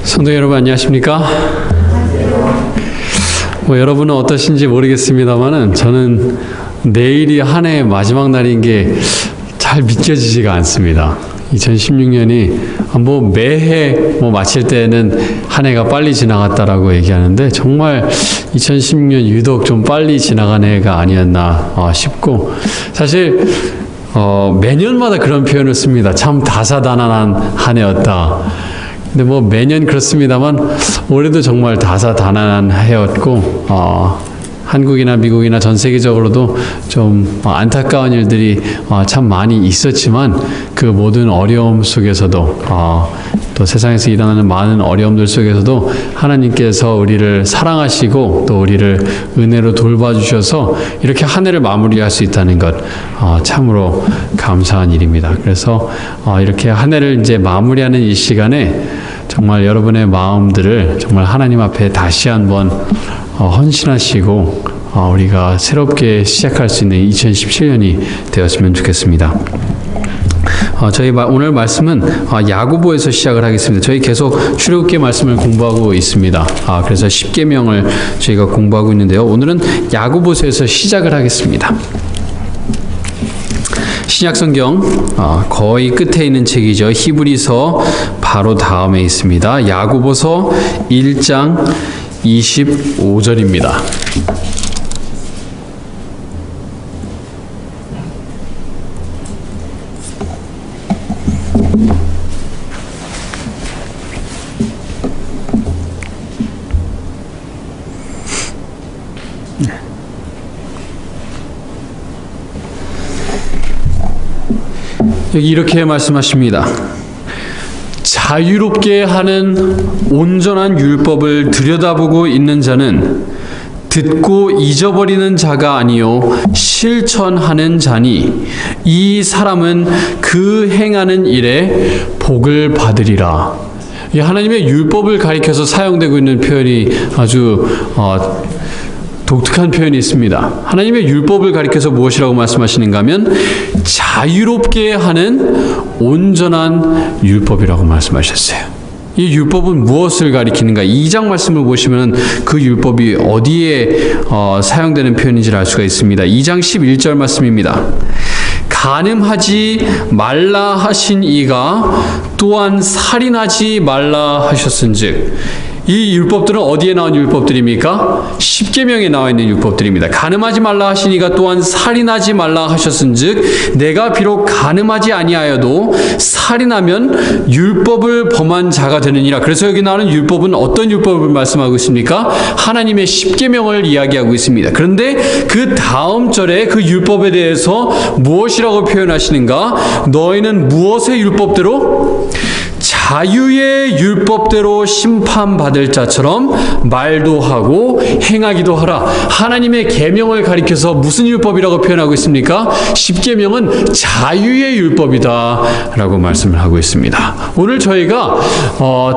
성도 여러분 안녕하십니까? 여러분은 어떠신지 모르겠습니다만은 저는 내일이 한 해의 마지막 날인 게 잘 믿겨지지가 않습니다. 2016년이 매해 마칠 때는 한 해가 빨리 지나갔다라고 얘기하는데 정말 2016년 유독 좀 빨리 지나간 해가 아니었나 싶고, 사실 매년마다 그런 표현을 씁니다. 참 다사다난한 한 해였다. 근데 매년 그렇습니다만 올해도 정말 다사다난한 해였고, 한국이나 미국이나 전 세계적으로도 좀 안타까운 일들이 참 많이 있었지만 그 모든 어려움 속에서도 또 세상에서 일어나는 많은 어려움들 속에서도 하나님께서 우리를 사랑하시고 또 우리를 은혜로 돌봐주셔서 이렇게 한 해를 마무리할 수 있다는 것 참으로 감사한 일입니다. 그래서 이렇게 한 해를 이제 마무리하는 이 시간에 정말 여러분의 마음들을 정말 하나님 앞에 다시 한번 헌신하시고 우리가 새롭게 시작할 수 있는 2017년이 되었으면 좋겠습니다. 저희 오늘 말씀은 야고보에서 시작을 하겠습니다. 저희 계속 출애굽기 말씀을 공부하고 있습니다. 그래서 10계명을 저희가 공부하고 있는데요. 오늘은 야고보서에서 시작을 하겠습니다. 신약성경 거의 끝에 있는 책이죠. 히브리서 바로 다음에 있습니다. 야고보서 1장 25절입니다. 여기 이렇게 말씀하십니다. 자유롭게 하는 온전한 율법을 들여다보고 있는 자는 듣고 잊어버리는 자가 아니요 실천하는 자니 이 사람은 그 행하는 일에 복을 받으리라. 하나님의 율법을 가리켜서 사용되고 있는 표현이 아주 독특한 표현이 있습니다. 하나님의 율법을 가리켜서 무엇이라고 말씀하시는가 하면 자유롭게 하는 온전한 율법이라고 말씀하셨어요. 이 율법은 무엇을 가리키는가? 2장 말씀을 보시면 그 율법이 어디에 사용되는 표현인지를 알 수가 있습니다. 2장 11절 말씀입니다. 간음하지 말라 하신 이가 또한 살인하지 말라 하셨은즉. 이 율법들은 어디에 나온 율법들입니까? 10계명에 나와 있는 율법들입니다. 간음하지 말라 하시니가 또한 살인하지 말라 하셨은즉 내가 비록 간음하지 아니하여도 살인하면 율법을 범한 자가 되느니라. 그래서 여기 나오는 율법은 어떤 율법을 말씀하고 있습니까? 하나님의 10계명을 이야기하고 있습니다. 그런데 그 다음 절에 그 율법에 대해서 무엇이라고 표현하시는가? 너희는 무엇의 율법대로? 자유의 율법대로 심판받을 자처럼 말도 하고 행하기도 하라. 하나님의 계명을 가리켜서 무슨 율법이라고 표현하고 있습니까? 10계명은 자유의 율법이다 라고 말씀을 하고 있습니다. 오늘 저희가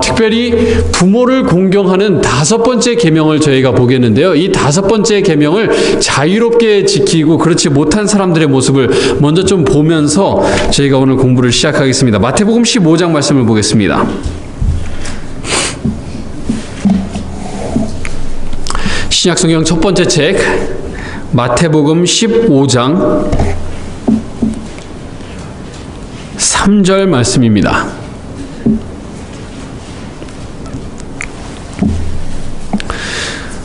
특별히 부모를 공경하는 5번째 계명을 저희가 보겠는데요. 이 5번째 계명을 자유롭게 지키고 그렇지 못한 사람들의 모습을 먼저 좀 보면서 저희가 오늘 공부를 시작하겠습니다. 마태복음 15장 말씀을 보겠습니다. 신약성경 첫 번째 책 마태복음 15장 3절 말씀입니다.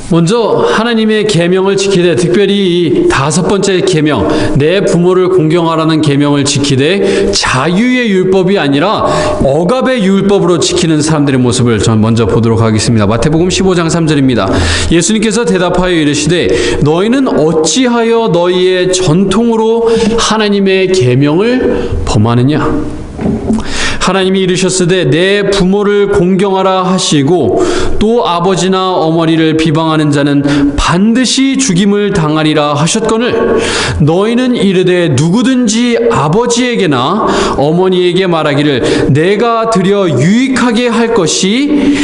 먼저 하나님의 계명을 지키되, 특별히 이 5번째 계명, 내 부모를 공경하라는 계명을 지키되 자유의 율법이 아니라 억압의 율법으로 지키는 사람들의 모습을 전 먼저 보도록 하겠습니다. 마태복음 15장 3절입니다. 예수님께서 대답하여 이르시되 너희는 어찌하여 너희의 전통으로 하나님의 계명을 범하느냐? 하나님이 이르셨으되 내 부모를 공경하라 하시고 또 아버지나 어머니를 비방하는 자는 반드시 죽임을 당하리라 하셨거늘 너희는 이르되 누구든지 아버지에게나 어머니에게 말하기를 내가 드려 유익하게 할 것이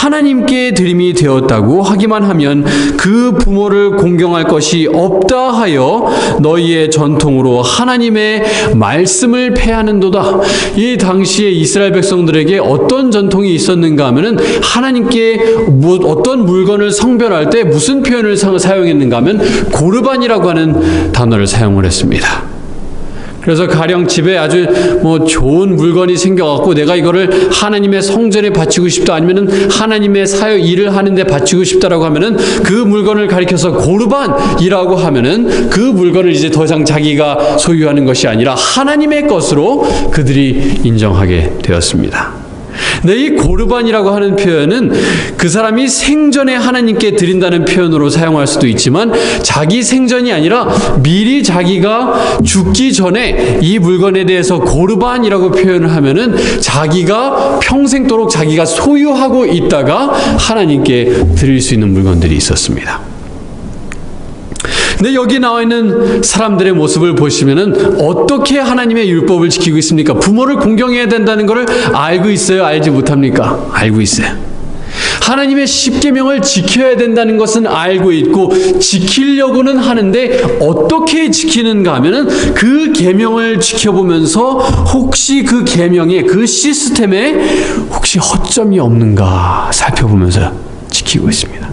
하나님께 드림이 되었다고 하기만 하면 그 부모를 공경할 것이 없다 하여 너희의 전통으로 하나님의 말씀을 폐하는도다. 이 당시에 이스라엘 백성들에게 어떤 전통이 있었는가 하면은 하나님께 어떤 물건을 성별할 때 무슨 표현을 사용했는가 하면 고르반이라고 하는 단어를 사용을 했습니다. 그래서 가령 집에 아주 좋은 물건이 생겨갖고 내가 이거를 하나님의 성전에 바치고 싶다, 아니면은 하나님의 사역 일을 하는데 바치고 싶다라고 하면은 그 물건을 가리켜서 고르반이라고 하면은 그 물건을 이제 더 이상 자기가 소유하는 것이 아니라 하나님의 것으로 그들이 인정하게 되었습니다. 근데 이 고르반이라고 하는 표현은 그 사람이 생전에 하나님께 드린다는 표현으로 사용할 수도 있지만, 자기 생전이 아니라 미리 자기가 죽기 전에 이 물건에 대해서 고르반이라고 표현을 하면은 자기가 평생도록 자기가 소유하고 있다가 하나님께 드릴 수 있는 물건들이 있었습니다. 근데 여기 나와 있는 사람들의 모습을 보시면은 어떻게 하나님의 율법을 지키고 있습니까? 부모를 공경해야 된다는 것을 알고 있어요? 알지 못합니까? 알고 있어요. 하나님의 십계명을 지켜야 된다는 것은 알고 있고 지키려고는 하는데 어떻게 지키는가 하면은 그 계명을 지켜보면서 혹시 그 계명에, 그 시스템에 혹시 허점이 없는가 살펴보면서 지키고 있습니다.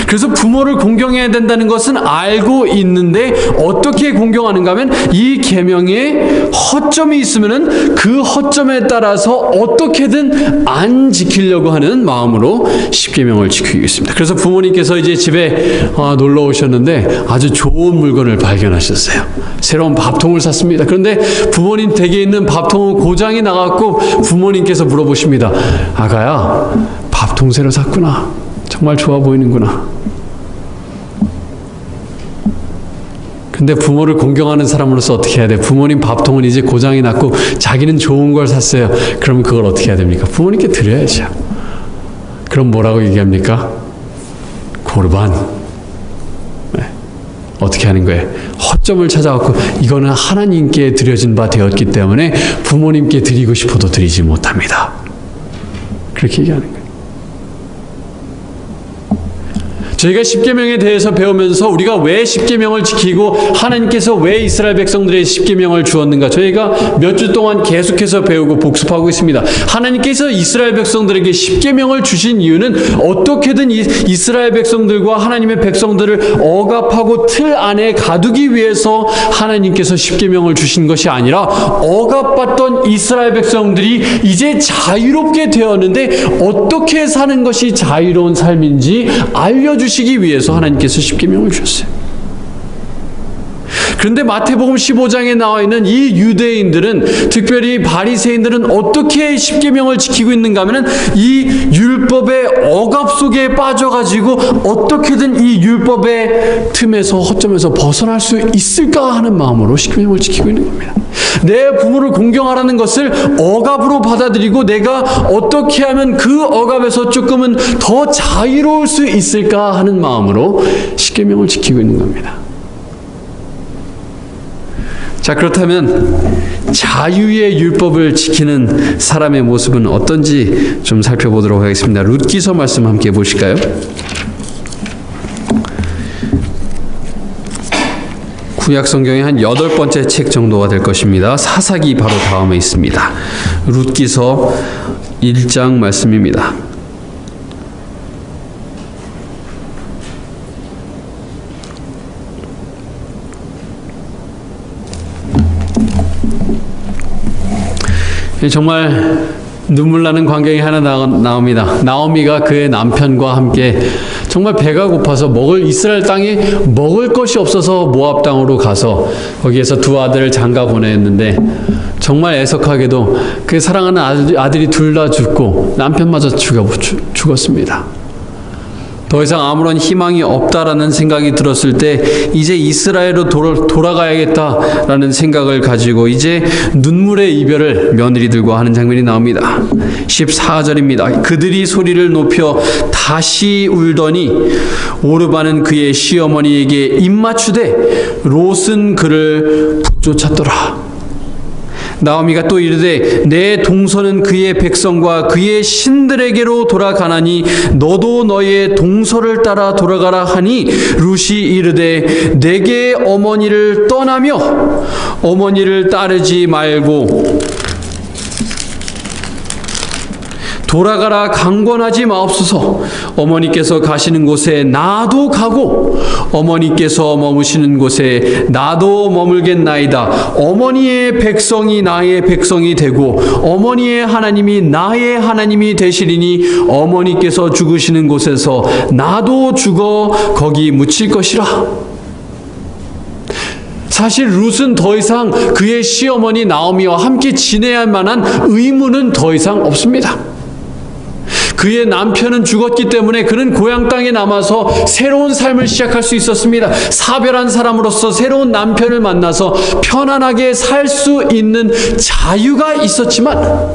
그래서 부모를 공경해야 된다는 것은 알고 있는데 어떻게 공경하는가 하면 이 계명에 허점이 있으면은 그 허점에 따라서 어떻게든 안 지키려고 하는 마음으로 십계명을 지키고 있습니다. 그래서 부모님께서 이제 집에 놀러 오셨는데 아주 좋은 물건을 발견하셨어요. 새로운 밥통을 샀습니다. 그런데 부모님 댁에 있는 밥통은 고장이 나갔고 부모님께서 물어보십니다. 아가야, 밥통 새로 샀구나. 정말 좋아 보이는구나. 근데 부모를 공경하는 사람으로서 어떻게 해야 돼? 부모님 밥통은 이제 고장이 났고 자기는 좋은 걸 샀어요. 그럼 그걸 어떻게 해야 됩니까? 부모님께 드려야죠. 그럼 뭐라고 얘기합니까? 고르반. 네. 어떻게 하는 거예요? 허점을 찾아갖고 이거는 하나님께 드려진 바 되었기 때문에 부모님께 드리고 싶어도 드리지 못합니다. 그렇게 얘기하는 거예요. 저희가 십계명에 대해서 배우면서 우리가 왜 십계명을 지키고 하나님께서 왜 이스라엘 백성들의 십계명을 주었는가, 저희가 몇 주 동안 계속해서 배우고 복습하고 있습니다. 하나님께서 이스라엘 백성들에게 십계명을 주신 이유는 어떻게든 이스라엘 백성들과 하나님의 백성들을 억압하고 틀 안에 가두기 위해서 하나님께서 십계명을 주신 것이 아니라 억압받던 이스라엘 백성들이 이제 자유롭게 되었는데 어떻게 사는 것이 자유로운 삶인지 알려주시기 위해서 하나님께서 십계명을 주셨어요. 그런데 마태복음 15장에 나와 있는 이 유대인들은, 특별히 바리새인들은 어떻게 십계명을 지키고 있는가 하면은 이 율법의 억압 속에 빠져가지고 어떻게든 이 율법의 틈에서, 허점에서 벗어날 수 있을까 하는 마음으로 십계명을 지키고 있는 겁니다. 내 부모를 공경하라는 것을 억압으로 받아들이고 내가 어떻게 하면 그 억압에서 조금은 더 자유로울 수 있을까 하는 마음으로 십계명을 지키고 있는 겁니다. 자, 그렇다면 자유의 율법을 지키는 사람의 모습은 어떤지 좀 살펴보도록 하겠습니다. 룻기서 말씀 함께 보실까요? 구약 성경의 한 8번째 책 정도가 될 것입니다. 사사기 바로 다음에 있습니다. 룻기서 1장 말씀입니다. 정말 눈물 나는 광경이 하나 나옵니다. 나오미가 그의 남편과 함께 정말 배가 고파서 이스라엘 땅에 먹을 것이 없어서 모압 땅으로 가서 거기에서 두 아들을 장가 보냈는데, 정말 애석하게도 그 사랑하는 아들이 둘 다 죽고 남편마저 죽었습니다. 더 이상 아무런 희망이 없다라는 생각이 들었을 때 이제 이스라엘로 돌아가야겠다라는 생각을 가지고 이제 눈물의 이별을 며느리들과 하는 장면이 나옵니다. 14절입니다. 그들이 소리를 높여 다시 울더니 오르바는 그의 시어머니에게 입맞추되 롯은 그를 붙쫓았더라. 나오미가 또 이르되 내 동서는 그의 백성과 그의 신들에게로 돌아가나니 너도 너의 동서를 따라 돌아가라 하니 룻이 이르되 내게 어머니를 떠나며 어머니를 따르지 말고 돌아가라 강권하지 마옵소서. 어머니께서 가시는 곳에 나도 가고 어머니께서 머무시는 곳에 나도 머물겠나이다. 어머니의 백성이 나의 백성이 되고 어머니의 하나님이 나의 하나님이 되시리니 어머니께서 죽으시는 곳에서 나도 죽어 거기 묻힐 것이라. 사실 룻은 더 이상 그의 시어머니 나오미와 함께 지내야 할 만한 의무는 더 이상 없습니다. 그의 남편은 죽었기 때문에 그는 고향 땅에 남아서 새로운 삶을 시작할 수 있었습니다. 사별한 사람으로서 새로운 남편을 만나서 편안하게 살 수 있는 자유가 있었지만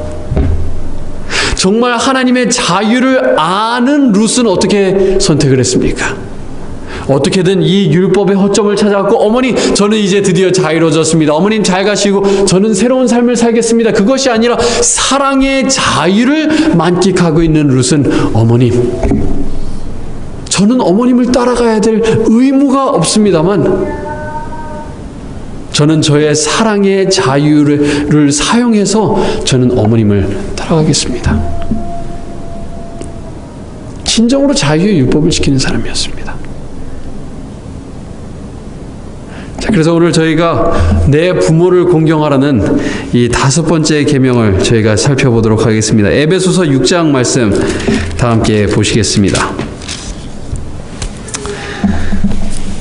정말 하나님의 자유를 아는 룻은 어떻게 선택을 했습니까? 어떻게든 이 율법의 허점을 찾아갖고 어머니 저는 이제 드디어 자유로워졌습니다. 어머님 잘 가시고 저는 새로운 삶을 살겠습니다. 그것이 아니라 사랑의 자유를 만끽하고 있는 룻은 어머님 저는 어머님을 따라가야 될 의무가 없습니다만 저는 저의 사랑의 자유를 사용해서 저는 어머님을 따라가겠습니다. 진정으로 자유의 율법을 지키는 사람이었습니다. 자, 그래서 오늘 저희가 내 부모를 공경하라는 이 5번째 계명을 저희가 살펴보도록 하겠습니다. 에베소서 6장 말씀 다 함께 보시겠습니다.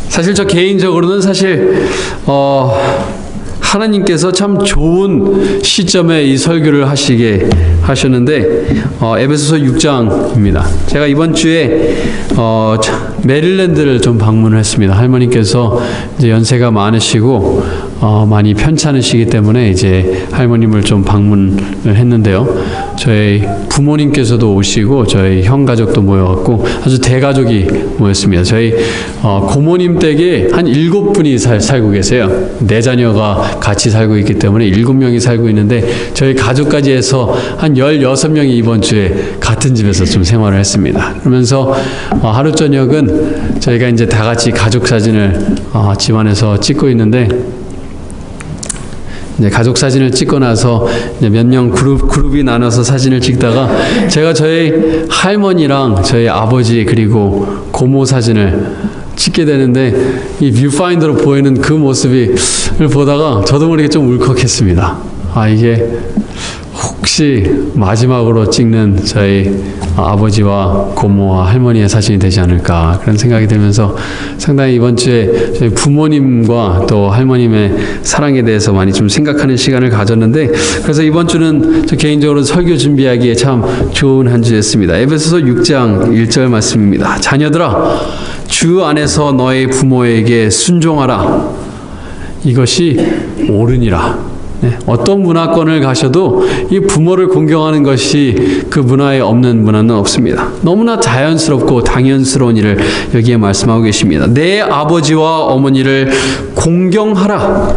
사실 저 개인적으로는 하나님께서 참 좋은 시점에 이 설교를 하시게 하셨는데 에베소서 6장입니다. 제가 이번 주에 메릴랜드를 좀 방문을 했습니다. 할머니께서 이제 연세가 많으시고 많이 편찮으시기 때문에 이제 할머님을 좀 방문을 했는데요. 저희 부모님께서도 오시고 저희 형 가족도 모여갖고 아주 대가족이 모였습니다. 저희 고모님 댁에 한 7분이 살고 계세요. 4자녀가 같이 살고 있기 때문에 7명이 살고 있는데 저희 가족까지 해서 한 16명이 이번 주에 같은 집에서 좀 생활을 했습니다. 그러면서 하루 저녁은 저희가 이제 다 같이 가족 사진을 집안에서 찍고 있는데 이제 가족 사진을 찍고 나서 몇 명 그룹이 나눠서 사진을 찍다가 제가 저희 할머니랑 저희 아버지 그리고 고모 사진을 찍게 되는데 이 뷰파인더로 보이는 그 모습을 보다가 저도 모르게 좀 울컥했습니다. 이게 혹시 마지막으로 찍는 저희 아버지와 고모와 할머니의 사진이 되지 않을까 그런 생각이 들면서 상당히 이번 주에 저희 부모님과 또 할머님의 사랑에 대해서 많이 좀 생각하는 시간을 가졌는데 그래서 이번 주는 저 개인적으로 설교 준비하기에 참 좋은 한 주였습니다. 에베소서 6장 1절 말씀입니다. 자녀들아 주 안에서 너의 부모에게 순종하라. 이것이 옳으니라. 어떤 문화권을 가셔도 이 부모를 공경하는 것이 그 문화에 없는 문화는 없습니다. 너무나 자연스럽고 당연스러운 일을 여기에 말씀하고 계십니다. 내 아버지와 어머니를 공경하라.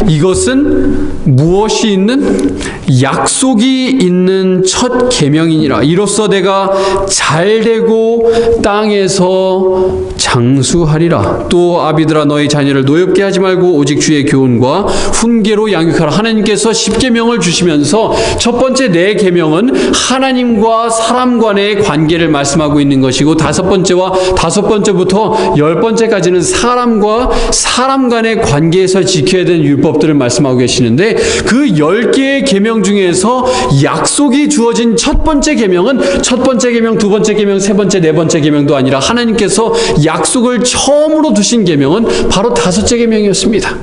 이것은 무엇이 있는? 약속이 있는 첫 계명이니라. 이로써 내가 잘되고 땅에서 장수하리라. 또 아비들아 너희 자녀를 노엽게 하지 말고 오직 주의 교훈과 훈계로 양육하라. 하나님께서 10계명을 주시면서 첫 번째 4계명은 하나님과 사람 간의 관계를 말씀하고 있는 것이고 5번째와 5번째부터 10번째까지는 사람과 사람 간의 관계에서 지켜야 되는 율법들을 말씀하고 계시는데 그 10개의 계명 중에서 약속이 주어진 첫 번째 계명은 첫 번째 계명, 두 번째 계명, 세 번째, 네 번째 계명도 아니라 하나님께서 약속을 처음으로 두신 계명은 바로 5째 계명이었습니다.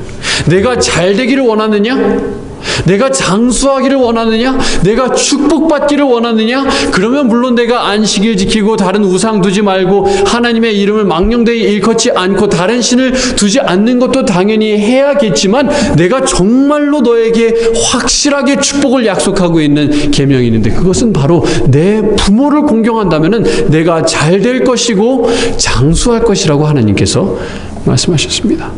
내가 잘 되기를 원하느냐? 내가 장수하기를 원하느냐? 내가 축복받기를 원하느냐? 그러면 물론 내가 안식일 지키고 다른 우상 두지 말고 하나님의 이름을 망령되이 일컫지 않고 다른 신을 두지 않는 것도 당연히 해야겠지만 내가 정말로 너에게 확실하게 축복을 약속하고 있는 계명이 있는데 그것은 바로 내 부모를 공경한다면은 내가 잘 될 것이고 장수할 것이라고 하나님께서 말씀하셨습니다.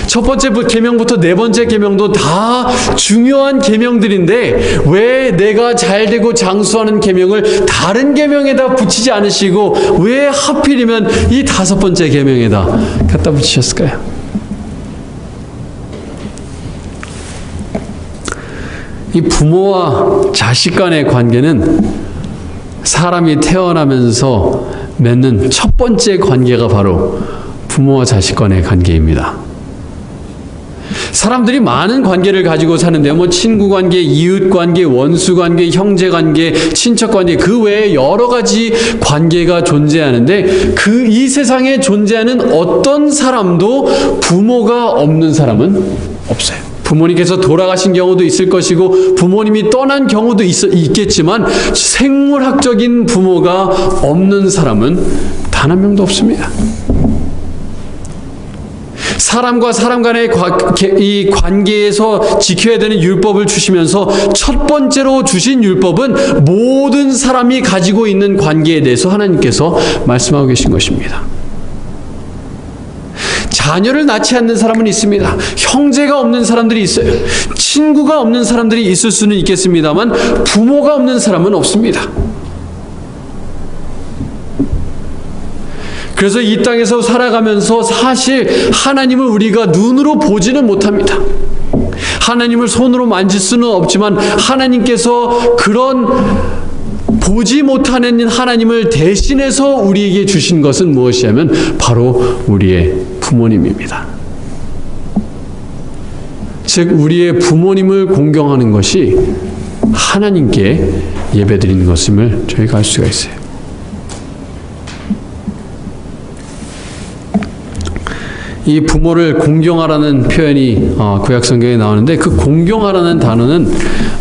첫 번째 계명부터 네 번째 계명도 다 중요한 계명들인데 왜 내가 잘되고 장수하는 계명을 다른 계명에다 붙이지 않으시고 왜 하필이면 이 다섯 번째 계명에다 갖다 붙이셨을까요? 이 부모와 자식 간의 관계는 사람이 태어나면서 맺는 첫 번째 관계가 바로 부모와 자식 간의 관계입니다. 사람들이 많은 관계를 가지고 사는데 친구 관계, 이웃 관계, 원수 관계, 형제 관계, 친척 관계 그 외에 여러 가지 관계가 존재하는데 이 세상에 존재하는 어떤 사람도 부모가 없는 사람은 없어요. 부모님께서 돌아가신 경우도 있을 것이고 부모님이 떠난 경우도 있겠지만 생물학적인 부모가 없는 사람은 단 한 명도 없습니다. 사람과 사람 간의 이 관계에서 지켜야 되는 율법을 주시면서 첫 번째로 주신 율법은 모든 사람이 가지고 있는 관계에 대해서 하나님께서 말씀하고 계신 것입니다. 자녀를 낳지 않는 사람은 있습니다. 형제가 없는 사람들이 있어요. 친구가 없는 사람들이 있을 수는 있겠습니다만 부모가 없는 사람은 없습니다. 그래서 이 땅에서 살아가면서 사실 하나님을 우리가 눈으로 보지는 못합니다. 하나님을 손으로 만질 수는 없지만 하나님께서 그런 보지 못하는 하나님을 대신해서 우리에게 주신 것은 무엇이냐면 바로 우리의 부모님입니다. 즉 우리의 부모님을 공경하는 것이 하나님께 예배드리는 것임을 저희가 알 수가 있어요. 이 부모를 공경하라는 표현이 구약 성경에 나오는데 그 공경하라는 단어는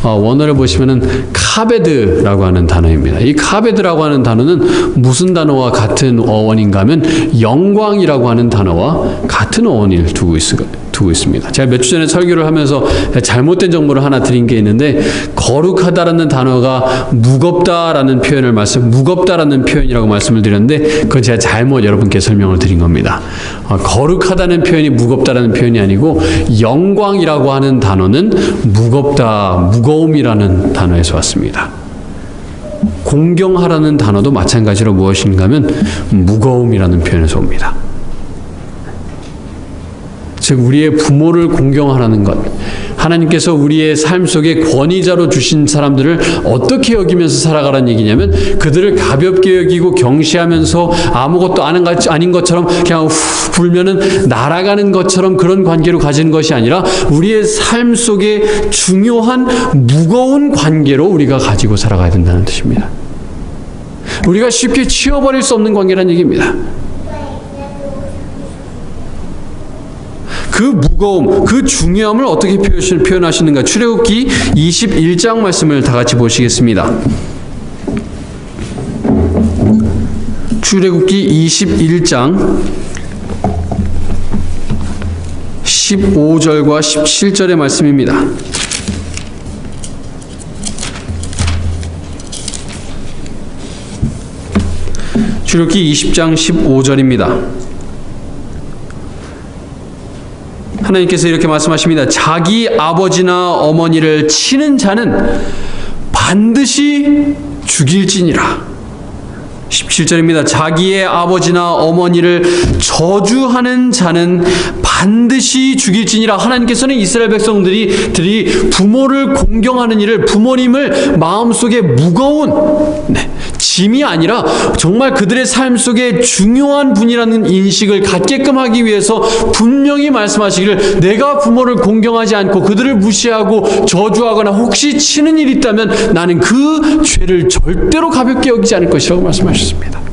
원어를 보시면은 카베드라고 하는 단어입니다. 이 카베드라고 하는 단어는 무슨 단어와 같은 어원인가 하면 영광이라고 하는 단어와 같은 어원을 두고 있습니다. 제가 몇 주 전에 설교를 하면서 잘못된 정보를 하나 드린 게 있는데 거룩하다라는 단어가 무겁다라는 표현이라고 말씀을 드렸는데 그건 제가 잘못 여러분께 설명을 드린 겁니다. 거룩하다는 표현이 무겁다라는 표현이 아니고 영광이라고 하는 단어는 무거움이라는 단어에서 왔습니다. 공경하라는 단어도 마찬가지로 무엇인가 하면 무거움이라는 표현에서 옵니다. 즉 우리의 부모를 공경하라는 것, 하나님께서 우리의 삶 속에 권위자로 주신 사람들을 어떻게 여기면서 살아가라는 얘기냐면 그들을 가볍게 여기고 경시하면서 아무것도 아닌 것처럼 그냥 후 불면은 날아가는 것처럼 그런 관계로 가지는 것이 아니라 우리의 삶 속에 중요한 무거운 관계로 우리가 가지고 살아가야 된다는 뜻입니다. 우리가 쉽게 치워버릴 수 없는 관계라는 얘기입니다. 그 무거움, 그 중요함을 어떻게 표현하시는가? 출애굽기 21장 말씀을 다 같이 보시겠습니다. 출애굽기 21장 15절과 17절의 말씀입니다. 출애굽기 20장 15절입니다. 하나님께서 이렇게 말씀하십니다. 자기 아버지나 어머니를 치는 자는 반드시 죽일지니라. 17절입니다. 자기의 아버지나 어머니를 저주하는 자는 반드시 죽일지니라. 하나님께서는 이스라엘 백성들이 부모를 공경하는 일을, 부모님을 마음속에 무거운 짐이 아니라 정말 그들의 삶 속에 중요한 분이라는 인식을 갖게끔 하기 위해서 분명히 말씀하시기를 내가 부모를 공경하지 않고 그들을 무시하고 저주하거나 혹시 치는 일이 있다면 나는 그 죄를 절대로 가볍게 여기지 않을 것이라고 말씀하셨습니다.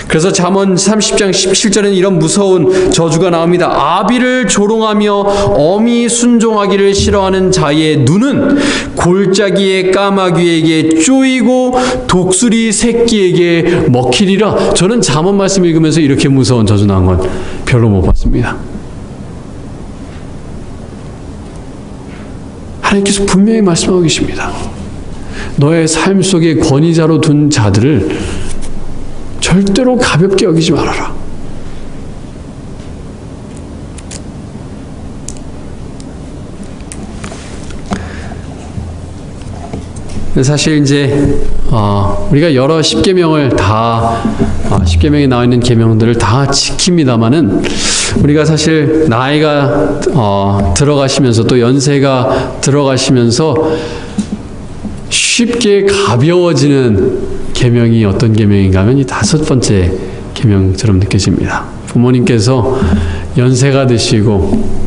그래서 잠언 30장 17절에는 이런 무서운 저주가 나옵니다. 아비를 조롱하며 어미 순종하기를 싫어하는 자의 눈은 골짜기의 까마귀에게 쪼이고 독수리 새끼에게 먹히리라. 저는 잠언 말씀 읽으면서 이렇게 무서운 저주 나온 건 별로 못 봤습니다. 하나님께서 분명히 말씀하고 계십니다. 너의 삶 속에 권위자로 둔 자들을 절대로 가볍게 여기지 말아라. 사실 이제 우리가 여러 십계명을 다 십계명에 나와 있는 계명들을 다 지킵니다마는 우리가 사실 나이가 들어가시면서 또 연세가 들어가시면서 쉽게 가벼워지는 계명이 어떤 계명인가 하면 이 5번째 계명처럼 느껴집니다. 부모님께서 연세가 드시고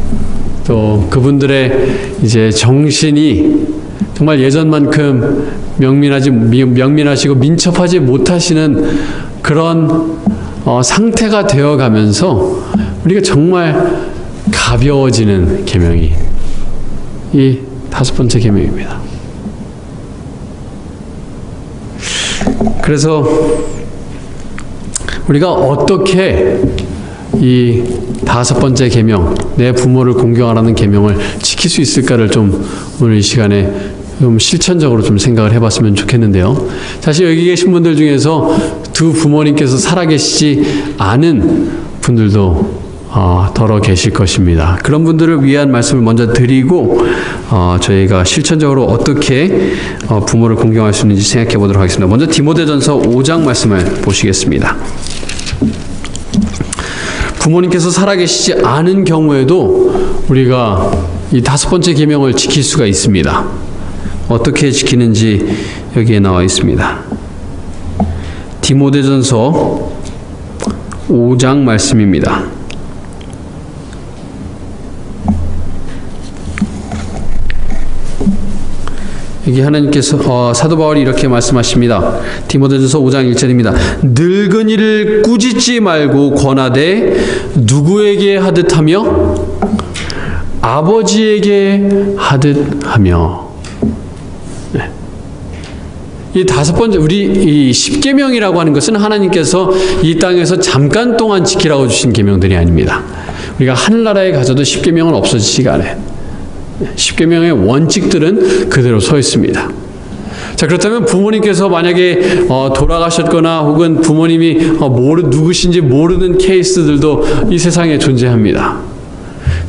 또 그분들의 이제 정신이 정말 예전만큼 명민하시고 민첩하지 못하시는 그런 상태가 되어가면서 우리가 정말 가벼워지는 계명이 이 5번째 계명입니다. 그래서 우리가 어떻게 이 5번째 계명, 내 부모를 공경하라는 계명을 지킬 수 있을까를 좀 오늘 이 시간에 좀 실천적으로 좀 생각을 해봤으면 좋겠는데요. 사실 여기 계신 분들 중에서 두 부모님께서 살아계시지 않은 분들도 더러 계실 것입니다. 그런 분들을 위한 말씀을 먼저 드리고 저희가 실천적으로 어떻게 부모를 공경할 수 있는지 생각해 보도록 하겠습니다. 먼저 디모데전서 5장 말씀을 보시겠습니다. 부모님께서 살아계시지 않은 경우에도 우리가 이 5번째 계명을 지킬 수가 있습니다. 어떻게 지키는지 여기에 나와 있습니다. 디모데전서 5장 말씀입니다. 여기 하나님께서 사도 바울이 이렇게 말씀하십니다. 디모데전서 5장 1절입니다. 늙은이를 꾸짖지 말고 권하되 누구에게 하듯 하며 아버지에게 하듯 하며. 네. 이 5번째 우리 이 10계명이라고 하는 것은 하나님께서 이 땅에서 잠깐 동안 지키라고 주신 계명들이 아닙니다. 우리가 하늘나라에 가서도 10계명은 없어지지가 않아요. 10계명의 원칙들은 그대로 서 있습니다. 자, 그렇다면 부모님께서 만약에 돌아가셨거나 혹은 부모님이 누구신지 모르는 케이스들도 이 세상에 존재합니다.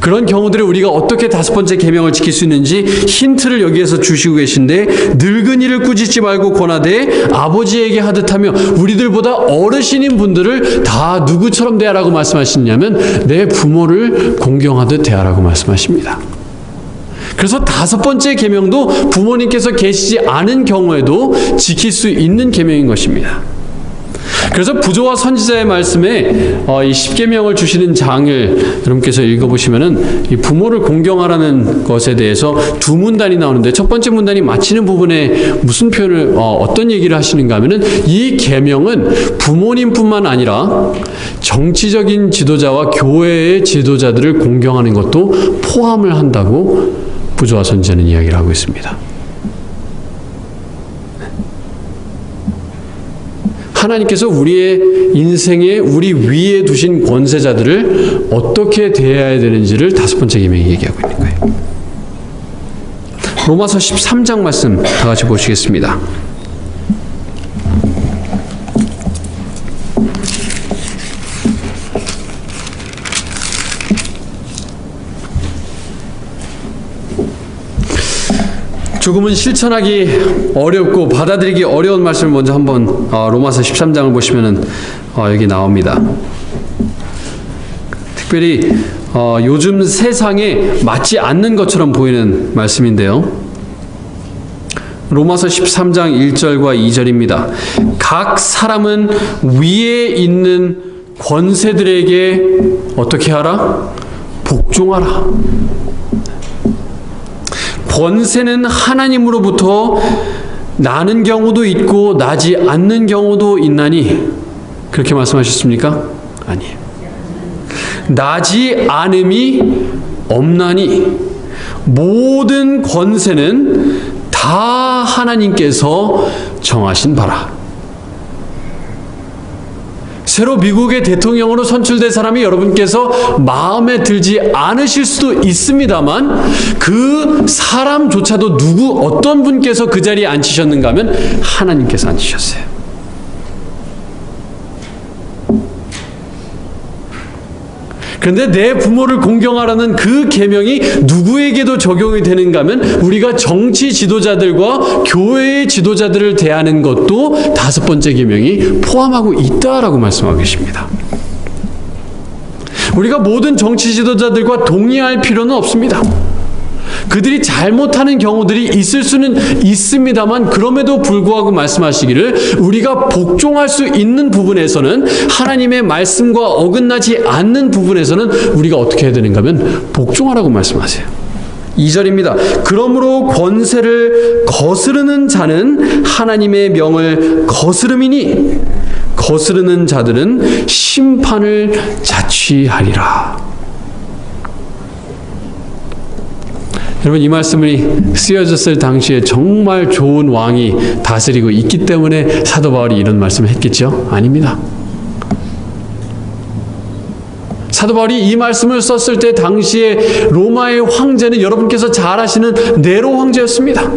그런 경우들을 우리가 어떻게 5번째 계명을 지킬 수 있는지 힌트를 여기에서 주시고 계신데, 늙은이를 꾸짖지 말고 권하되 아버지에게 하듯 하며, 우리들보다 어르신인 분들을 다 누구처럼 대하라고 말씀하시냐면 내 부모를 공경하듯 대하라고 말씀하십니다. 그래서 5번째 계명도 부모님께서 계시지 않은 경우에도 지킬 수 있는 계명인 것입니다. 그래서 부조와 선지자의 말씀에 이 10계명을 주시는 장을 여러분께서 읽어보시면은 이 부모를 공경하라는 것에 대해서 두 문단이 나오는데, 첫 번째 문단이 마치는 부분에 무슨 표현을 어떤 얘기를 하시는가 하면은 이 계명은 부모님뿐만 아니라 정치적인 지도자와 교회의 지도자들을 공경하는 것도 포함을 한다고 부조와 선지자는 이야기를 하고 있습니다. 하나님께서 우리의 인생에 우리 위에 두신 권세자들을 어떻게 대해야 되는지를 5번째 계명이 얘기하고 있는 거예요. 로마서 13장 말씀 다 같이 보시겠습니다. 조금은 실천하기 어렵고 받아들이기 어려운 말씀을 먼저 한번 로마서 13장을 보시면은 여기 나옵니다. 특별히 요즘 세상에 맞지 않는 것처럼 보이는 말씀인데요. 로마서 13장 1절과 2절입니다. 각 사람은 위에 있는 권세들에게 어떻게 하라? 복종하라. 권세는 하나님으로부터 나는 경우도 있고 나지 않는 경우도 있나니, 그렇게 말씀하셨습니까? 아니에요. 나지 않음이 없나니 모든 권세는 다 하나님께서 정하신 바라. 새로 미국의 대통령으로 선출된 사람이 여러분께서 마음에 들지 않으실 수도 있습니다만, 그 사람조차도 어떤 분께서 그 자리에 앉히셨는가 하면 하나님께서 앉히셨어요. 그런데 내 부모를 공경하라는 그 계명이 누구에게도 적용이 되는가 하면 우리가 정치 지도자들과 교회의 지도자들을 대하는 것도 5번째 계명이 포함하고 있다라고 말씀하고 계십니다. 우리가 모든 정치 지도자들과 동의할 필요는 없습니다. 그들이 잘못하는 경우들이 있을 수는 있습니다만 그럼에도 불구하고 말씀하시기를 우리가 복종할 수 있는 부분에서는 하나님의 말씀과 어긋나지 않는 부분에서는 우리가 어떻게 해야 되는가 하면 복종하라고 말씀하세요. 2절입니다. 그러므로 권세를 거스르는 자는 하나님의 명을 거스름이니 거스르는 자들은 심판을 자취하리라. 여러분, 이 말씀이 쓰여졌을 당시에 정말 좋은 왕이 다스리고 있기 때문에 사도 바울이 이런 말씀을 했겠죠? 아닙니다. 사도 바울이 이 말씀을 썼을 때 당시에 로마의 황제는 여러분께서 잘 아시는 네로 황제였습니다.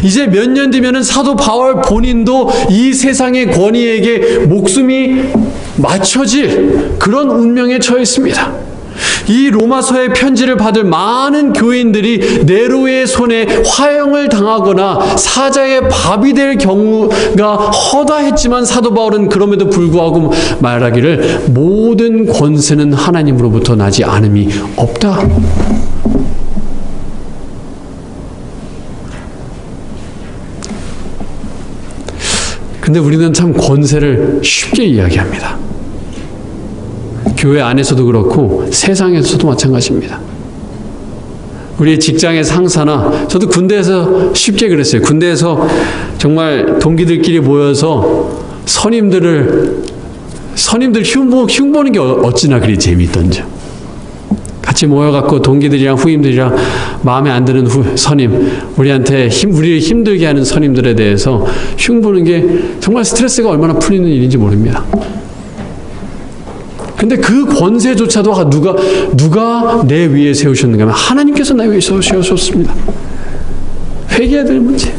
이제 몇 년 뒤면은 사도 바울 본인도 이 세상의 권위에게 목숨이 맞춰질 그런 운명에 처했습니다. 이 로마서의 편지를 받을 많은 교인들이 네로의 손에 화형을 당하거나 사자의 밥이 될 경우가 허다했지만 사도 바울은 그럼에도 불구하고 말하기를 모든 권세는 하나님으로부터 나지 않음이 없다. 근데 우리는 참 권세를 쉽게 이야기합니다. 교회 안에서도 그렇고 세상에서도 마찬가지입니다. 우리 직장의 상사나 저도 군대에서 쉽게 그랬어요. 군대에서 정말 동기들끼리 모여서 선임들 흉보는 게 어찌나 그리 재미있던지. 같이 모여갖고 동기들이랑 후임들이랑 마음에 안 드는 선임, 우리를 힘들게 하는 선임들에 대해서 흉보는 게 정말 스트레스가 얼마나 풀리는 일인지 모릅니다. 근데 그 권세조차도 누가 내 위에 세우셨는가 하면 하나님께서 내 위에 세우셨습니다. 회개해야 될 문제.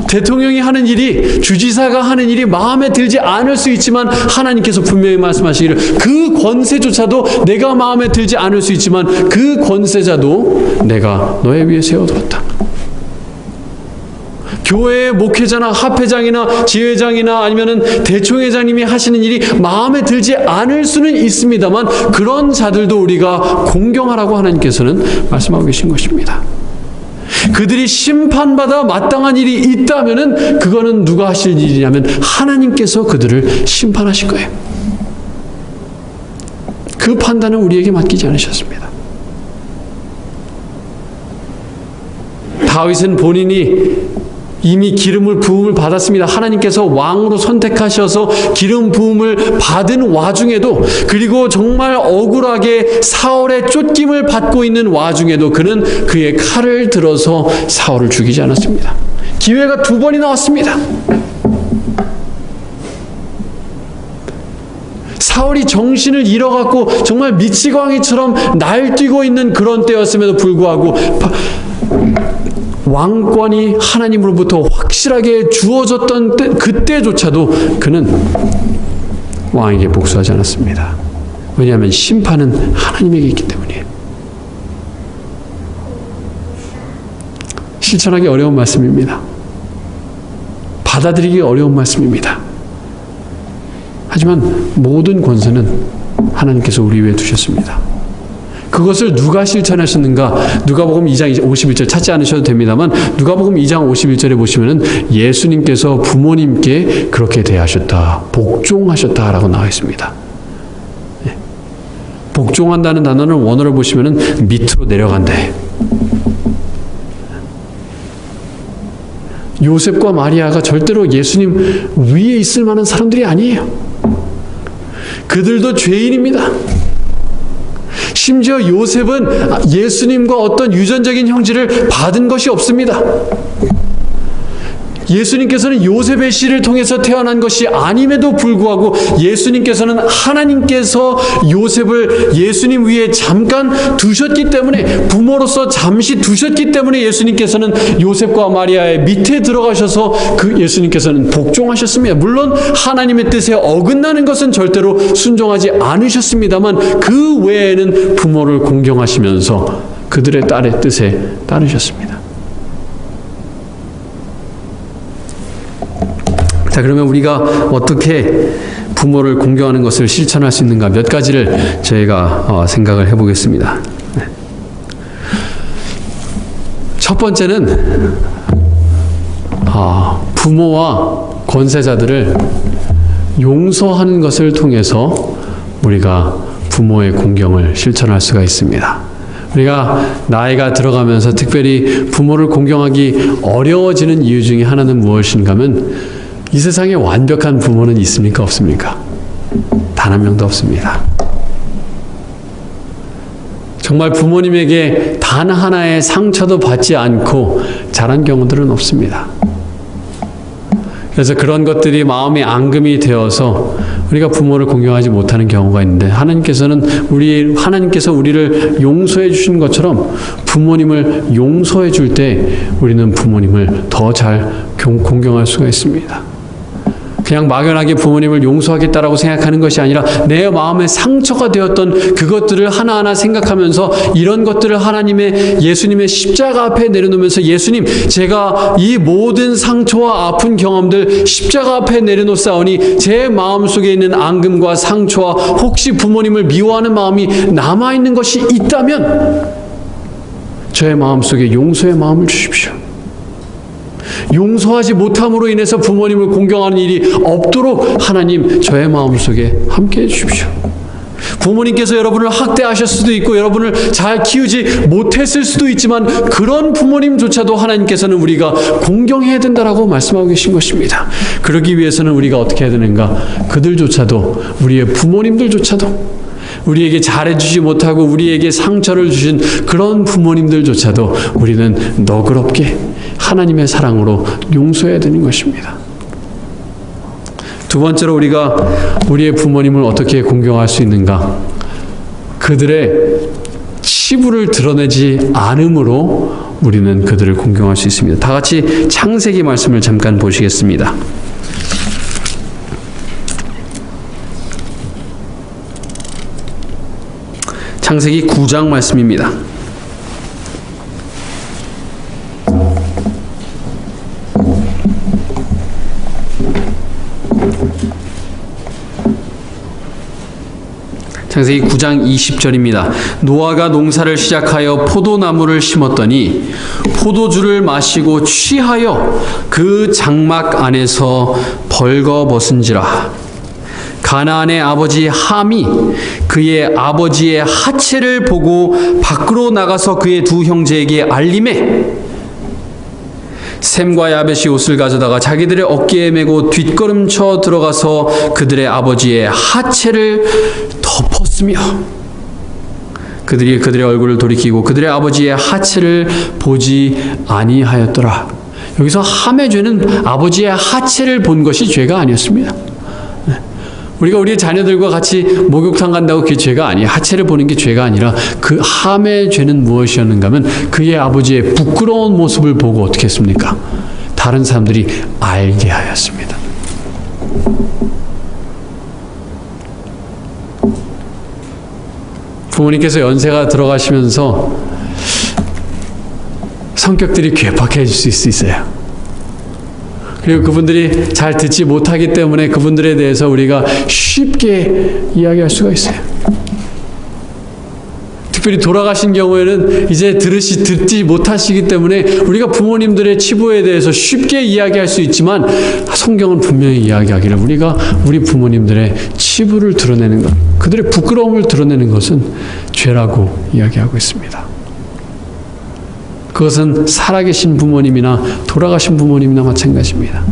대통령이 하는 일이, 주지사가 하는 일이 마음에 들지 않을 수 있지만 하나님께서 분명히 말씀하시기를 그 권세조차도 내가 마음에 들지 않을 수 있지만 그 권세자도 내가 너의 위에 세워두었다. 교회의 목회자나 합회장이나 지회장이나 아니면은 대총회장님이 하시는 일이 마음에 들지 않을 수는 있습니다만 그런 자들도 우리가 공경하라고 하나님께서는 말씀하고 계신 것입니다. 그들이 심판받아 마땅한 일이 있다면은 그거는 누가 하실 일이냐면 하나님께서 그들을 심판하실 거예요. 그 판단은 우리에게 맡기지 않으셨습니다. 다윗은 본인이 이미 부음을 받았습니다. 하나님께서 왕으로 선택하셔서 기름 부음을 받은 와중에도, 그리고 정말 억울하게 사울의 쫓김을 받고 있는 와중에도 그는 그의 칼을 들어서 사울을 죽이지 않았습니다. 기회가 2번이나 왔습니다. 사울이 정신을 잃어갖고 정말 미치광이처럼 날뛰고 있는 그런 때였음에도 불구하고 왕권이 하나님으로부터 확실하게 주어졌던 그때조차도 그는 왕에게 복수하지 않았습니다. 왜냐하면 심판은 하나님에게 있기 때문이에요. 실천하기 어려운 말씀입니다. 받아들이기 어려운 말씀입니다. 하지만 모든 권세는 하나님께서 우리 위에 두셨습니다. 그것을 누가 실천하셨는가? 누가복음 2장 51절 찾지 않으셔도 됩니다만 누가복음 2장 51절에 보시면은 예수님께서 부모님께 그렇게 대하셨다, 복종하셨다라고 나와 있습니다. 복종한다는 단어는 원어를 보시면은 밑으로 내려간다. 요셉과 마리아가 절대로 예수님 위에 있을 만한 사람들이 아니에요. 그들도 죄인입니다. 심지어 요셉은 예수님과 어떤 유전적인 형질을 받은 것이 없습니다. 예수님께서는 요셉의 씨를 통해서 태어난 것이 아님에도 불구하고 예수님께서는 하나님께서 요셉을 예수님 위에 잠깐 두셨기 때문에, 부모로서 잠시 두셨기 때문에 예수님께서는 요셉과 마리아의 밑에 들어가셔서 그 예수님께서는 복종하셨습니다. 물론 하나님의 뜻에 어긋나는 것은 절대로 순종하지 않으셨습니다만 그 외에는 부모를 공경하시면서 그들의 딸의 뜻에 따르셨습니다. 자, 그러면 우리가 어떻게 부모를 공경하는 것을 실천할 수 있는가, 몇 가지를 저희가 생각을 해보겠습니다. 첫 번째는 부모와 권세자들을 용서하는 것을 통해서 우리가 부모의 공경을 실천할 수가 있습니다. 우리가 나이가 들어가면서 특별히 부모를 공경하기 어려워지는 이유 중에 하나는 무엇인가 하면, 이 세상에 완벽한 부모는 있습니까? 없습니까? 단 한 명도 없습니다. 정말 부모님에게 단 하나의 상처도 받지 않고 자란 경우들은 없습니다. 그래서 그런 것들이 마음의 앙금이 되어서 우리가 부모를 공경하지 못하는 경우가 있는데, 하나님께서 우리를 용서해 주신 것처럼 부모님을 용서해 줄 때 우리는 부모님을 더 잘 공경할 수가 있습니다. 그냥 막연하게 부모님을 용서하겠다라고 생각하는 것이 아니라 내 마음에 상처가 되었던 그것들을 하나하나 생각하면서 이런 것들을 예수님의 십자가 앞에 내려놓으면서, 예수님, 제가 이 모든 상처와 아픈 경험들 십자가 앞에 내려놓사오니 제 마음속에 있는 앙금과 상처와 혹시 부모님을 미워하는 마음이 남아있는 것이 있다면 저의 마음속에 용서의 마음을 주십시오. 용서하지 못함으로 인해서 부모님을 공경하는 일이 없도록 하나님 저의 마음속에 함께해 주십시오. 부모님께서 여러분을 학대하실 수도 있고 여러분을 잘 키우지 못했을 수도 있지만 그런 부모님조차도 하나님께서는 우리가 공경해야 된다라고 말씀하고 계신 것입니다. 그러기 위해서는 우리가 어떻게 해야 되는가? 그들조차도, 우리의 부모님들조차도, 우리에게 잘해주지 못하고 우리에게 상처를 주신 그런 부모님들조차도 우리는 너그럽게 하나님의 사랑으로 용서해야 되는 것입니다. 두 번째로 우리가 우리의 부모님을 어떻게 공경할 수 있는가? 그들의 치부를 드러내지 않음으로 우리는 그들을 공경할 수 있습니다. 다 같이 창세기 말씀을 잠깐 보시겠습니다. 창세기 9장 말씀입니다. 창세기 9장 20절입니다. 노아가 농사를 시작하여 포도나무를 심었더니 포도주를 마시고 취하여 그 장막 안에서 벌거벗은지라. 가나안의 아버지 함이 그의 아버지의 하체를 보고 밖으로 나가서 그의 두 형제에게 알림해 셈과 야벳이 옷을 가져다가 자기들의 어깨에 메고 뒷걸음쳐 들어가서 그들의 아버지의 하체를 덮었으며 그들이 그들의 얼굴을 돌이키고 그들의 아버지의 하체를 보지 아니하였더라. 여기서 함의 죄는 아버지의 하체를 본 것이 죄가 아니었습니다. 우리가 우리 자녀들과 같이 목욕탕 간다고 그게 죄가 아니에요. 하체를 보는 게 죄가 아니라 그 함의 죄는 무엇이었는가 하면 그의 아버지의 부끄러운 모습을 보고 어떻게 했습니까? 다른 사람들이 알게 하였습니다. 부모님께서 연세가 들어가시면서 성격들이 괴팍해질 수 있어요. 그리고 그분들이 잘 듣지 못하기 때문에 그분들에 대해서 우리가 쉽게 이야기할 수가 있어요. 특별히 돌아가신 경우에는 이제 듣지 못하시기 때문에 우리가 부모님들의 치부에 대해서 쉽게 이야기할 수 있지만 성경은 분명히 이야기하기를 우리가 우리 부모님들의 치부를 드러내는 것, 그들의 부끄러움을 드러내는 것은 죄라고 이야기하고 있습니다. 그것은 살아계신 부모님이나 돌아가신 부모님이나 마찬가지입니다.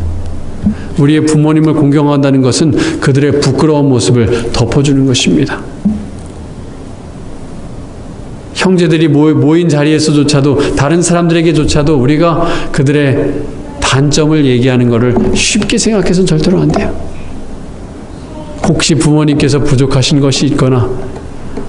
우리의 부모님을 공경한다는 것은 그들의 부끄러운 모습을 덮어주는 것입니다. 형제들이 모인 자리에서조차도 다른 사람들에게조차도 우리가 그들의 단점을 얘기하는 것을 쉽게 생각해서는 절대로 안 돼요. 혹시 부모님께서 부족하신 것이 있거나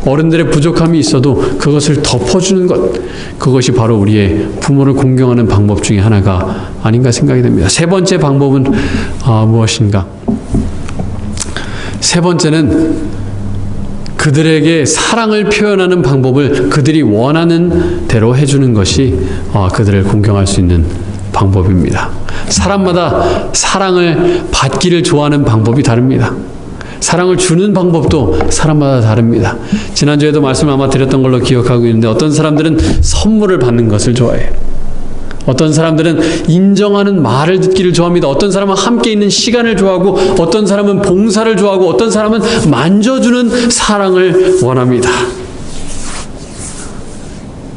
어른들의 부족함이 있어도 그것을 덮어주는 것, 그것이 바로 우리의 부모를 공경하는 방법 중에 하나가 아닌가 생각이 됩니다. 세 번째 방법은 무엇인가? 세 번째는 그들에게 사랑을 표현하는 방법을 그들이 원하는 대로 해주는 것이 그들을 공경할 수 있는 방법입니다. 사람마다 사랑을 받기를 좋아하는 방법이 다릅니다. 사랑을 주는 방법도 사람마다 다릅니다. 지난주에도 말씀을 아마 드렸던 걸로 기억하고 있는데 어떤 사람들은 선물을 받는 것을 좋아해요. 어떤 사람들은 인정하는 말을 듣기를 좋아합니다. 어떤 사람은 함께 있는 시간을 좋아하고 어떤 사람은 봉사를 좋아하고 어떤 사람은 만져주는 사랑을 원합니다.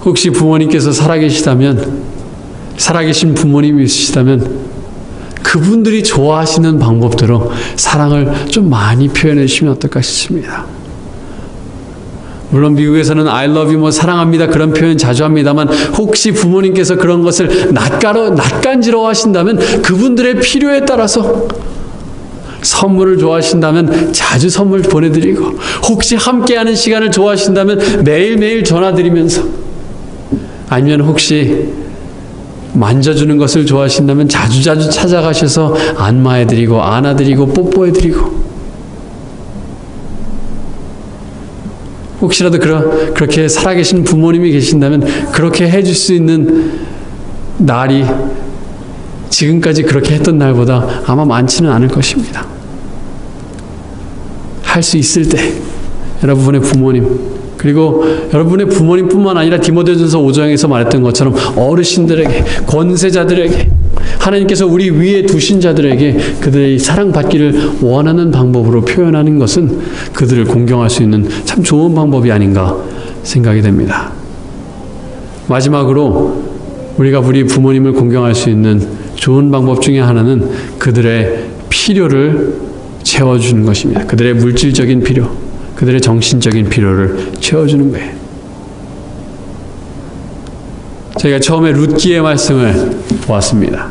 혹시 부모님께서 살아계신 부모님이 있으시다면 그분들이 좋아하시는 방법대로 사랑을 좀 많이 표현해 주시면 어떨까 싶습니다. 물론 미국에서는 I love you, 사랑합니다 그런 표현 자주 합니다만 혹시 부모님께서 그런 것을 낯간지러워 하신다면 그분들의 필요에 따라서 선물을 좋아하신다면 자주 선물 보내드리고 혹시 함께하는 시간을 좋아하신다면 매일매일 전화드리면서 아니면 혹시 만져주는 것을 좋아하신다면 자주자주 찾아가셔서 안마해드리고 안아드리고 뽀뽀해드리고 혹시라도 그렇게 살아계신 부모님이 계신다면 그렇게 해줄 수 있는 날이 지금까지 그렇게 했던 날보다 아마 많지는 않을 것입니다. 할 수 있을 때 여러분의 부모님 그리고 여러분의 부모님뿐만 아니라 디모데전서 5장에서 말했던 것처럼 어르신들에게 권세자들에게 하나님께서 우리 위에 두신 자들에게 그들의 사랑받기를 원하는 방법으로 표현하는 것은 그들을 공경할 수 있는 참 좋은 방법이 아닌가 생각이 됩니다. 마지막으로 우리가 우리 부모님을 공경할 수 있는 좋은 방법 중에 하나는 그들의 필요를 채워주는 것입니다. 그들의 물질적인 필요, 그들의 정신적인 필요를 채워주는 거예요. 저희가 처음에 룻기의 말씀을 보았습니다.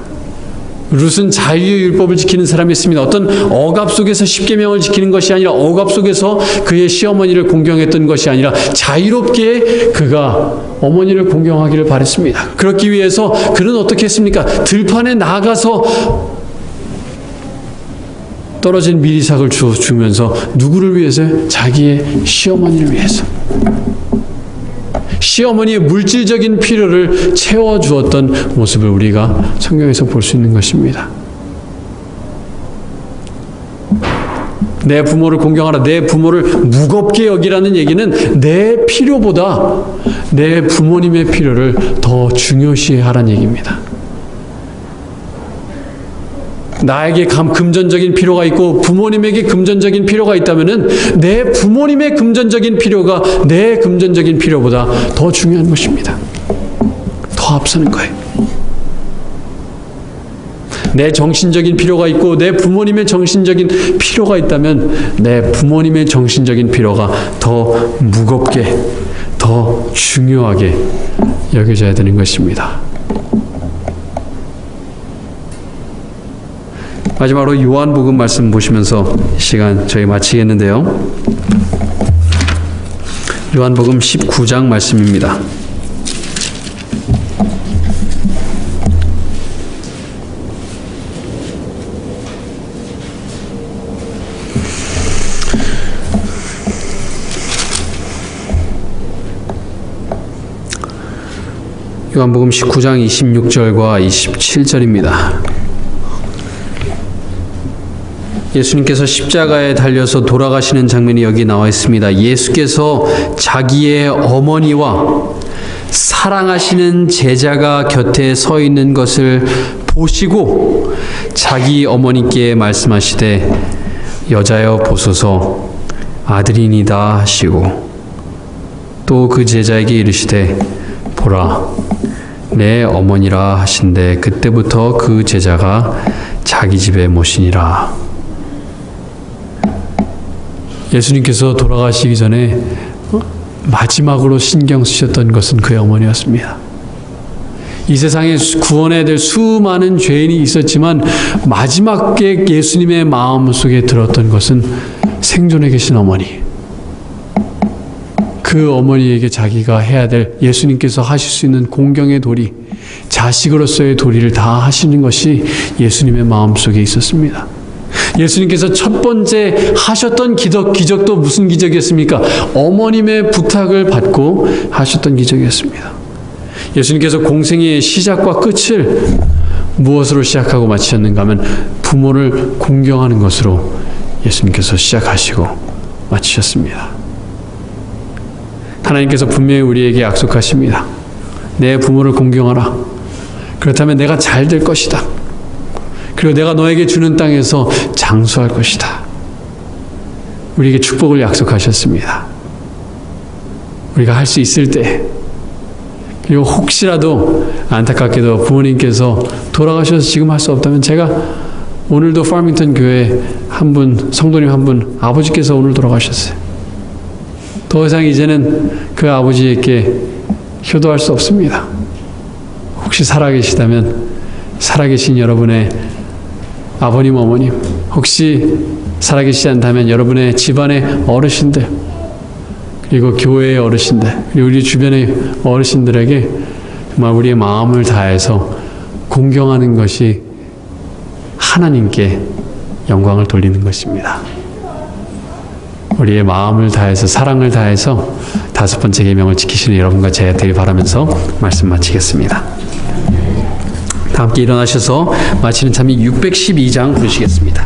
룻은 자유의 율법을 지키는 사람이었습니다. 어떤 억압 속에서 십계명을 지키는 것이 아니라 억압 속에서 그의 시어머니를 공경했던 것이 아니라 자유롭게 그가 어머니를 공경하기를 바랬습니다. 그렇기 위해서 그는 어떻게 했습니까? 들판에 나가서 떨어진 미리삭을 주면서 누구를 위해서요? 자기의 시어머니를 위해서. 시어머니의 물질적인 필요를 채워주었던 모습을 우리가 성경에서 볼 수 있는 것입니다. 내 부모를 공경하라. 내 부모를 무겁게 여기라는 얘기는 내 필요보다 내 부모님의 필요를 더 중요시하라는 얘기입니다. 나에게 금전적인 필요가 있고 부모님에게 금전적인 필요가 있다면은 내 부모님의 금전적인 필요가 내 금전적인 필요보다 더 중요한 것입니다. 더 앞서는 거예요. 내 정신적인 필요가 있고 내 부모님의 정신적인 필요가 있다면 내 부모님의 정신적인 필요가 더 무겁게, 더 중요하게 여겨져야 되는 것입니다. 마지막으로 요한복음 말씀 보시면서 시간 저희 마치겠는데요. 요한복음 19장 말씀입니다. 요한복음 19장 26절과 27절입니다. 예수님께서 십자가에 달려서 돌아가시는 장면이 여기 나와 있습니다. 예수께서 자기의 어머니와 사랑하시는 제자가 곁에 서 있는 것을 보시고 자기 어머니께 말씀하시되 여자여 보소서 아들이니다 하시고 또 그 제자에게 이르시되 보라 내 어머니라 하신대 그때부터 그 제자가 자기 집에 모시니라. 예수님께서 돌아가시기 전에 마지막으로 신경 쓰셨던 것은 그의 어머니였습니다. 이 세상에 구원해야 될 수많은 죄인이 있었지만 마지막에 예수님의 마음속에 들었던 것은 생존에 계신 어머니. 그 어머니에게 자기가 해야 될 예수님께서 하실 수 있는 공경의 도리, 자식으로서의 도리를 다 하시는 것이 예수님의 마음속에 있었습니다. 예수님께서 첫 번째 하셨던 기적도 무슨 기적이었습니까? 어머님의 부탁을 받고 하셨던 기적이었습니다. 예수님께서 공생의 시작과 끝을 무엇으로 시작하고 마치셨는가 하면 부모를 공경하는 것으로 예수님께서 시작하시고 마치셨습니다. 하나님께서 분명히 우리에게 약속하십니다. 내 부모를 공경하라. 그렇다면 내가 잘 될 것이다. 그리고 내가 너에게 주는 땅에서 장수할 것이다. 우리에게 축복을 약속하셨습니다. 우리가 할 수 있을 때, 그리고 혹시라도 안타깝게도 부모님께서 돌아가셔서 지금 할 수 없다면 제가 오늘도 파밍턴 교회 성도님 한 분, 아버지께서 오늘 돌아가셨어요. 더 이상 이제는 그 아버지에게 효도할 수 없습니다. 혹시 살아계시다면 살아계신 여러분의 아버님, 어머님, 혹시 살아계시지 않다면 여러분의 집안의 어르신들, 그리고 교회의 어르신들, 그리고 우리 주변의 어르신들에게 정말 우리의 마음을 다해서 공경하는 것이 하나님께 영광을 돌리는 것입니다. 우리의 마음을 다해서 사랑을 다해서 5번째 계명을 지키시는 여러분과 제가 되길 바라면서 말씀 마치겠습니다. 다 함께 일어나셔서 마치는 찬미 612장 부르시겠습니다.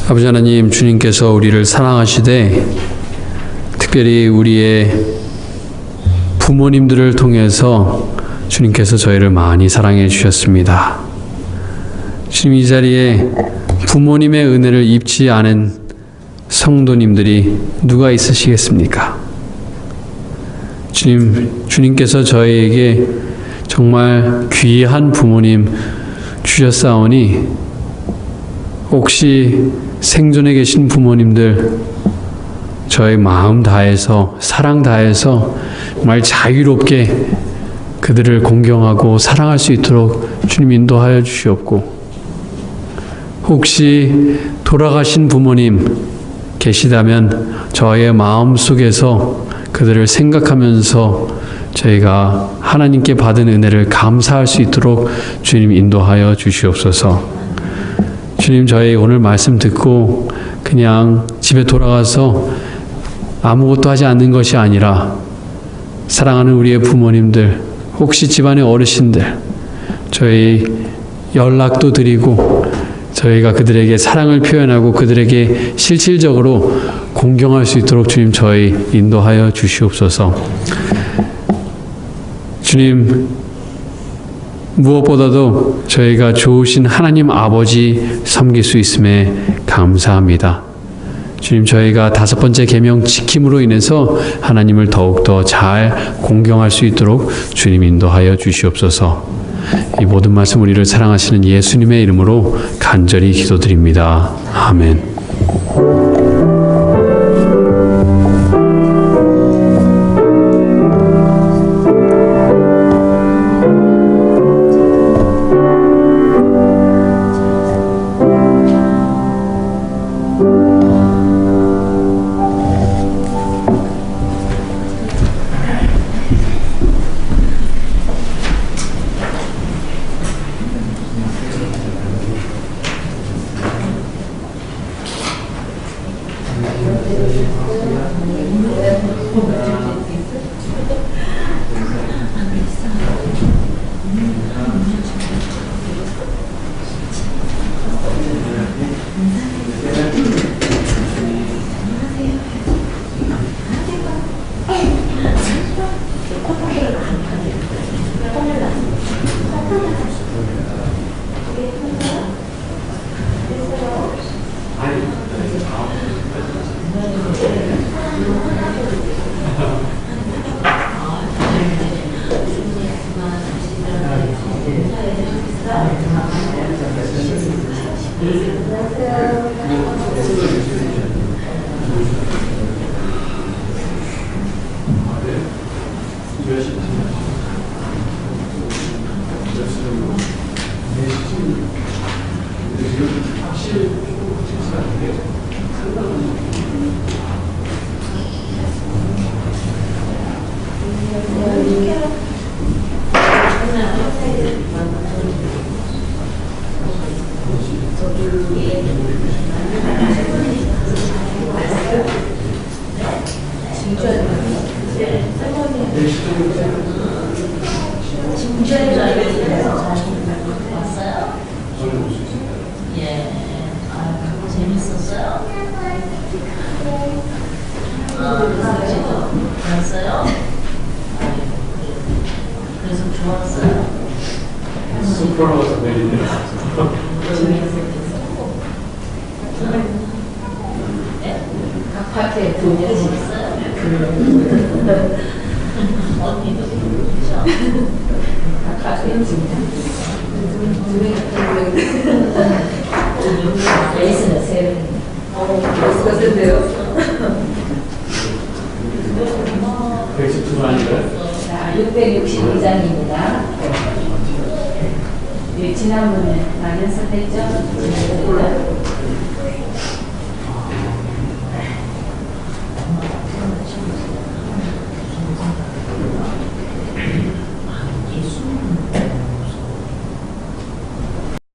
아버지 하나님, 주님께서 우리를 사랑하시되 특별히 우리의 부모님들을 통해서 주님께서 저희를 많이 사랑해 주셨습니다. 주님, 이 자리에 부모님의 은혜를 입지 않은 성도님들이 누가 있으시겠습니까? 주님께서 저희에게 정말 귀한 부모님 주셨사오니 혹시 생존에 계신 부모님들 저의 마음 다해서 사랑 다해서 정말 자유롭게 그들을 공경하고 사랑할 수 있도록 주님 인도하여 주시옵고, 혹시 돌아가신 부모님 계시다면 저의 마음 속에서 그들을 생각하면서 저희가 하나님께 받은 은혜를 감사할 수 있도록 주님 인도하여 주시옵소서. 주님, 저희 오늘 말씀 듣고 그냥 집에 돌아가서 아무것도 하지 않는 것이 아니라 사랑하는 우리의 부모님들, 혹시 집안의 어르신들, 저희 연락도 드리고 저희가 그들에게 사랑을 표현하고 그들에게 실질적으로 공경할 수 있도록 주님 저희 인도하여 주시옵소서. 주님, 무엇보다도 저희가 좋으신 하나님 아버지 섬길 수 있음에 감사합니다. 주님, 저희가 5번째 계명 지킴으로 인해서 하나님을 더욱더 잘 공경할 수 있도록 주님 인도하여 주시옵소서. 이 모든 말씀 우리를 사랑하시는 예수님의 이름으로 간절히 기도드립니다. 아멘. 자, 662장입니다. 지난번에 많은 선택죠?